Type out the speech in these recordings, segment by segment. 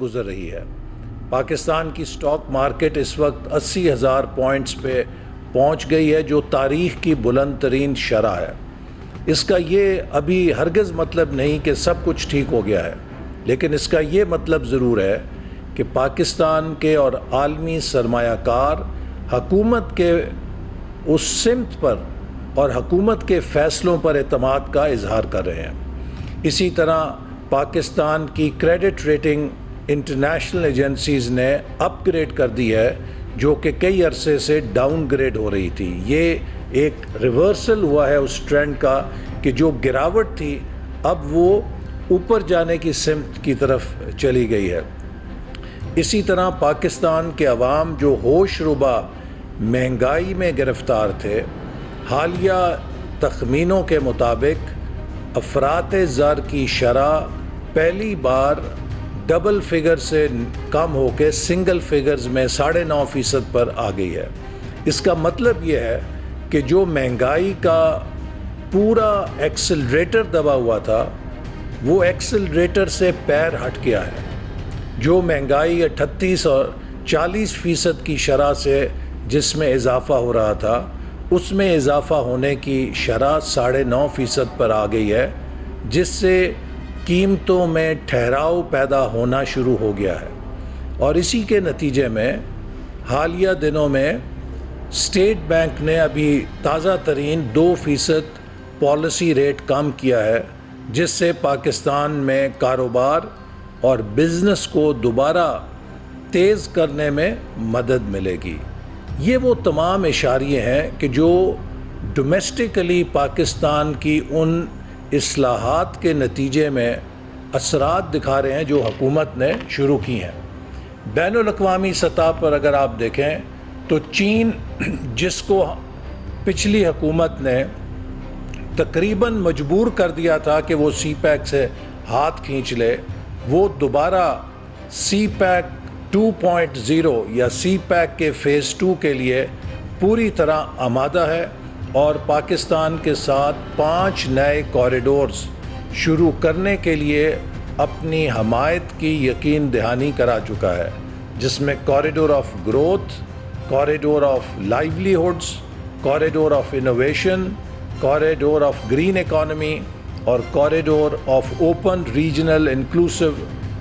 گزر رہی ہے۔ پاکستان کی سٹاک مارکیٹ اس وقت 80,000 پوائنٹس پہ پہنچ گئی ہے، جو تاریخ کی بلند ترین شرح ہے۔ اس کا یہ ابھی ہرگز مطلب نہیں کہ سب کچھ ٹھیک ہو گیا ہے، لیکن اس کا یہ مطلب ضرور ہے کہ پاکستان کے اور عالمی سرمایہ کار حکومت کے اس سمت پر اور حکومت کے فیصلوں پر اعتماد کا اظہار کر رہے ہیں۔ اسی طرح پاکستان کی کریڈٹ ریٹنگ انٹرنیشنل ایجنسیز نے اپ گریڈ کر دی ہے، جو کہ کئی عرصے سے ڈاؤن گریڈ ہو رہی تھی۔ یہ ایک ریورسل ہوا ہے اس ٹرینڈ کا کہ جو گراوٹ تھی اب وہ اوپر جانے کی سمت کی طرف چلی گئی ہے۔ اسی طرح پاکستان کے عوام جو ہوش ربا مہنگائی میں گرفتار تھے، حالیہ تخمینوں کے مطابق افراط زر کی شرح پہلی بار ڈبل فگر سے کم ہو کے سنگل فگرز میں 9.5% پر آ گئی ہے۔ اس کا مطلب یہ ہے کہ جو مہنگائی کا پورا ایکسلریٹر دبا ہوا تھا، وہ ایکسلریٹر سے پیر ہٹ گیا ہے۔ جو مہنگائی 38 اور 40% کی شرح سے جس میں اضافہ ہو رہا تھا، اس میں اضافہ ہونے کی شرح 9.5% پر آ گئی ہے، جس سے قیمتوں میں ٹھہراؤ پیدا ہونا شروع ہو گیا ہے۔ اور اسی کے نتیجے میں حالیہ دنوں میں اسٹیٹ بینک نے ابھی تازہ ترین 2% پالیسی ریٹ کم کیا ہے، جس سے پاکستان میں کاروبار اور بزنس کو دوبارہ تیز کرنے میں مدد ملے گی۔ یہ وہ تمام اشاریے ہیں کہ جو ڈومیسٹکلی پاکستان کی ان اصلاحات کے نتیجے میں اثرات دکھا رہے ہیں جو حکومت نے شروع کی ہیں۔ بین الاقوامی سطح پر اگر آپ دیکھیں تو چین، جس کو پچھلی حکومت نے تقریباً مجبور کر دیا تھا کہ وہ سی پیک سے ہاتھ کھینچ لے، وہ دوبارہ سی پیک 2.0 یا سی پیک کے فیز 2 کے لیے پوری طرح آمادہ ہے، اور پاکستان کے ساتھ 5 نئے کوریڈورز شروع کرنے کے لیے اپنی حمایت کی یقین دہانی کرا چکا ہے، جس میں corridor of growth, corridor of livelihoods, corridor of innovation, corridor of green economy اور corridor of open regional inclusive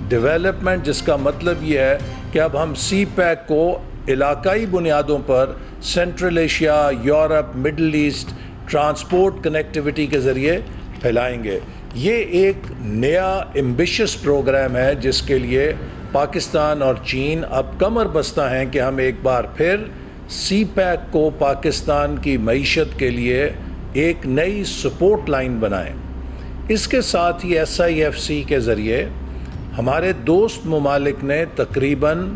development, جس کا مطلب یہ ہے کہ اب ہم سی پیک کو علاقائی بنیادوں پر central Asia, Europe, Middle East transport connectivity کے ذریعے پھیلائیں گے۔ یہ ایک نیا ایمبیشس پروگرام ہے جس کے لیے پاکستان اور چین اب کمر بستہ ہیں کہ ہم ایک بار پھر سی پیک کو پاکستان کی معیشت کے لیے ایک نئی سپورٹ لائن بنائیں۔ اس کے ساتھ ہی SIFC کے ذریعے ہمارے دوست ممالک نے تقریباً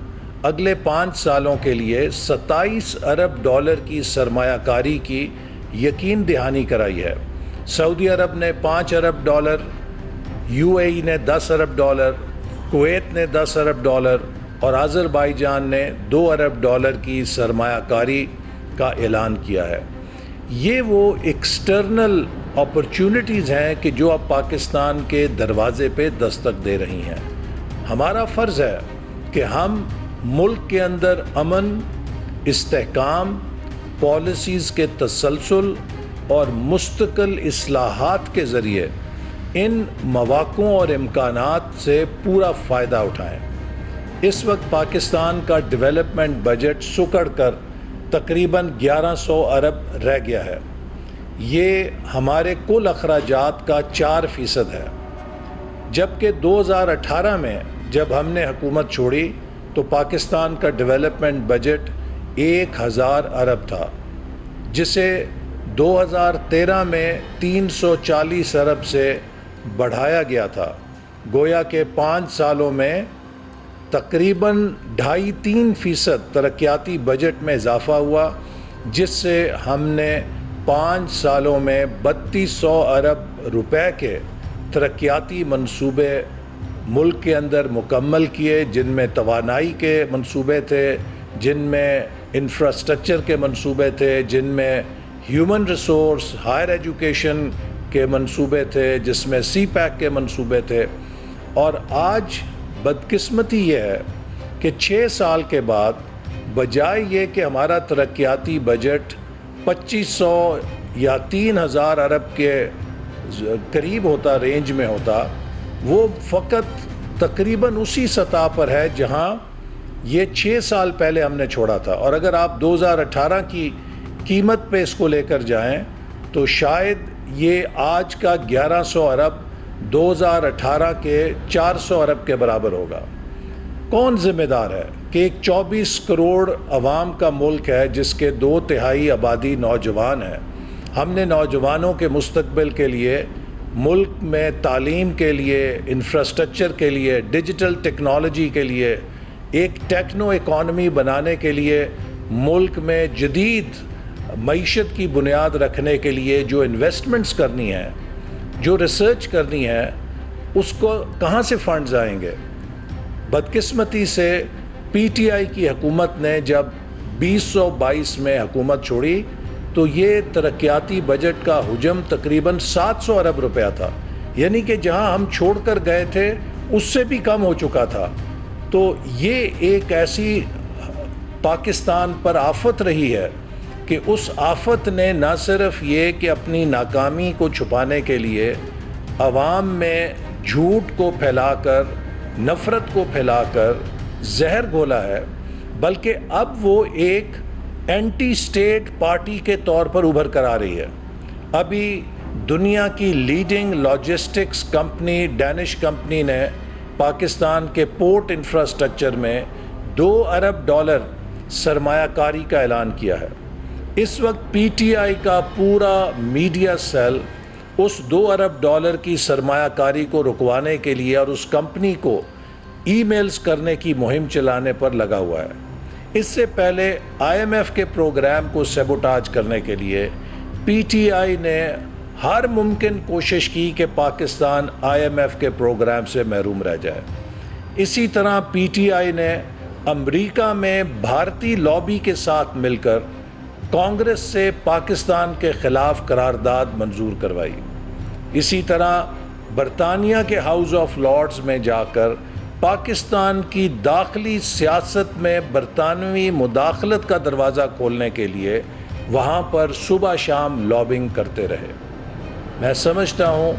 اگلے 5 سالوں کے لیے 27 ارب ڈالر کی سرمایہ کاری کی یقین دہانی کرائی ہے۔ سعودی عرب نے 5 ارب ڈالر، UAE نے 10 ارب ڈالر، کویت نے 10 ارب ڈالر اور آذربائیجان نے 2 ارب ڈالر کی سرمایہ کاری کا اعلان کیا ہے۔ یہ وہ ایکسٹرنل اپرچونٹیز ہیں کہ جو اب پاکستان کے دروازے پہ دستک دے رہی ہیں۔ ہمارا فرض ہے کہ ہم ملک کے اندر امن، استحکام، پالیسیز کے تسلسل اور مستقل اصلاحات کے ذریعے ان مواقعوں اور امکانات سے پورا فائدہ اٹھائیں۔ اس وقت پاکستان کا ڈیولپمنٹ بجٹ سکڑ کر تقریباً 1100 ارب رہ گیا ہے۔ یہ ہمارے کل اخراجات کا 4% ہے، جبکہ 2018 میں جب ہم نے حکومت چھوڑی تو پاکستان کا ڈیولپمنٹ بجٹ 1000 ارب تھا، جسے 2013 میں 340 ارب سے بڑھایا گیا تھا۔ گویا کہ 5 سالوں میں تقریباً 2.5-3% ترقیاتی بجٹ میں اضافہ ہوا، جس سے ہم نے 5 سالوں میں 3200 ارب روپے کے ترقیاتی منصوبے ملک کے اندر مکمل کیے، جن میں توانائی کے منصوبے تھے، جن میں انفراسٹرکچر کے منصوبے تھے، جن میں ہیومن ریسورس، ہائر ایجوکیشن کے منصوبے تھے، جس میں سی پیک کے منصوبے تھے۔ اور آج بدقسمتی یہ ہے کہ 6 سال کے بعد بجائے یہ کہ ہمارا ترقیاتی بجٹ 2500 یا 3000 ارب کے قریب ہوتا، رینج میں ہوتا، وہ فقط تقریباً اسی سطح پر ہے جہاں یہ 6 سال پہلے ہم نے چھوڑا تھا. اور اگر آپ 2018 کی قیمت پہ اس کو لے کر جائیں تو شاید یہ آج کا 1100 ارب 2018 کے 400 ارب کے برابر ہوگا. کون ذمہ دار ہے کہ ایک 24 کروڑ عوام کا ملک ہے جس کے 2/3 آبادی نوجوان ہے. ہم نے نوجوانوں کے مستقبل کے لیے، ملک میں تعلیم کے لیے، انفراسٹرکچر کے لیے، ڈیجیٹل ٹیکنالوجی کے لیے، ایک ٹیکنو اکانومی بنانے کے لیے، ملک میں جدید معیشت کی بنیاد رکھنے کے لیے جو انویسٹمنٹس کرنی ہیں، جو ریسرچ کرنی ہے، اس کو کہاں سے فنڈز آئیں گے؟ بدقسمتی سے پی ٹی آئی کی حکومت نے جب 2022 میں حکومت چھوڑی تو یہ ترقیاتی بجٹ کا حجم تقریباً 700 ارب روپیہ تھا، یعنی کہ جہاں ہم چھوڑ کر گئے تھے اس سے بھی کم ہو چکا تھا. تو یہ ایک ایسی پاکستان پر آفت رہی ہے کہ اس آفت نے نہ صرف یہ کہ اپنی ناکامی کو چھپانے کے لیے عوام میں جھوٹ کو پھیلا کر، نفرت کو پھیلا کر زہر گھولا ہے، بلکہ اب وہ ایک اینٹی اسٹیٹ پارٹی کے طور پر ابھر کر آ رہی ہے. ابھی دنیا کی leading logistics company Danish company نے پاکستان کے پورٹ انفراسٹرکچر میں $2 ارب سرمایہ کاری کا اعلان کیا ہے. اس وقت پی ٹی آئی کا پورا میڈیا سیل اس $2 ارب کی سرمایہ کاری کو رکوانے کے لیے اور اس کمپنی کو ای میلز کرنے کی مہم چلانے پر لگا ہوا ہے. اس سے پہلے آئی ایم ایف کے پروگرام کو سیبوٹاج کرنے کے لیے پی ٹی آئی نے ہر ممکن کوشش کی کہ پاکستان آئی ایم ایف کے پروگرام سے محروم رہ جائے. اسی طرح پی ٹی آئی نے امریکہ میں بھارتی لابی کے ساتھ مل کر کانگریس سے پاکستان کے خلاف قرارداد منظور کروائی. اسی طرح برطانیہ کے ہاؤس آف لارڈز میں جا کر پاکستان کی داخلی سیاست میں برطانوی مداخلت کا دروازہ کھولنے کے لیے وہاں پر صبح شام لابنگ کرتے رہے. میں سمجھتا ہوں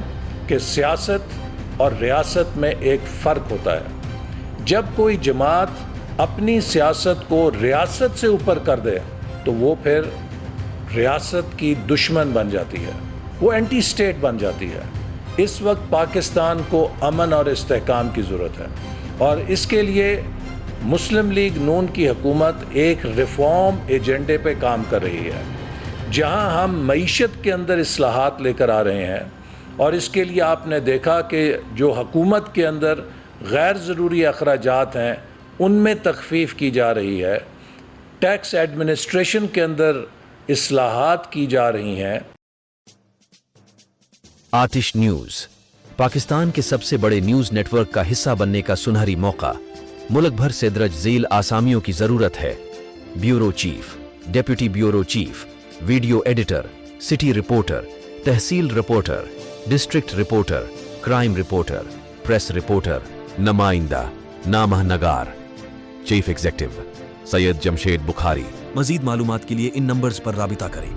کہ سیاست اور ریاست میں ایک فرق ہوتا ہے. جب کوئی جماعت اپنی سیاست کو ریاست سے اوپر کر دے تو وہ پھر ریاست کی دشمن بن جاتی ہے، وہ اینٹی اسٹیٹ بن جاتی ہے. اس وقت پاکستان کو امن اور استحکام کی ضرورت ہے اور اس کے لیے مسلم لیگ نون کی حکومت ایک ریفارم ایجنڈے پہ کام کر رہی ہے، جہاں ہم معیشت کے اندر اصلاحات لے کر آ رہے ہیں. اور اس کے لیے آپ نے دیکھا کہ جو حکومت کے اندر غیر ضروری اخراجات ہیں ان میں تخفیف کی جا رہی ہے، ٹیکس ایڈمنسٹریشن کے اندر اصلاحات کی جا رہی ہیں. آتش نیوز پاکستان کے سب سے بڑے نیوز نیٹ ورک کا حصہ بننے کا سنہری موقع. ملک بھر سے درج ذیل آسامیوں کی ضرورت ہے: bureau chief, deputy bureau chief, video editor, city reporter, تحصیل reporter, district reporter, crime reporter, press reporter, نمائندہ، نامہ نگار. Chief executive Syed Jamshed Bukhari. مزید معلومات کے لیے ان نمبرز پر رابطہ کریں.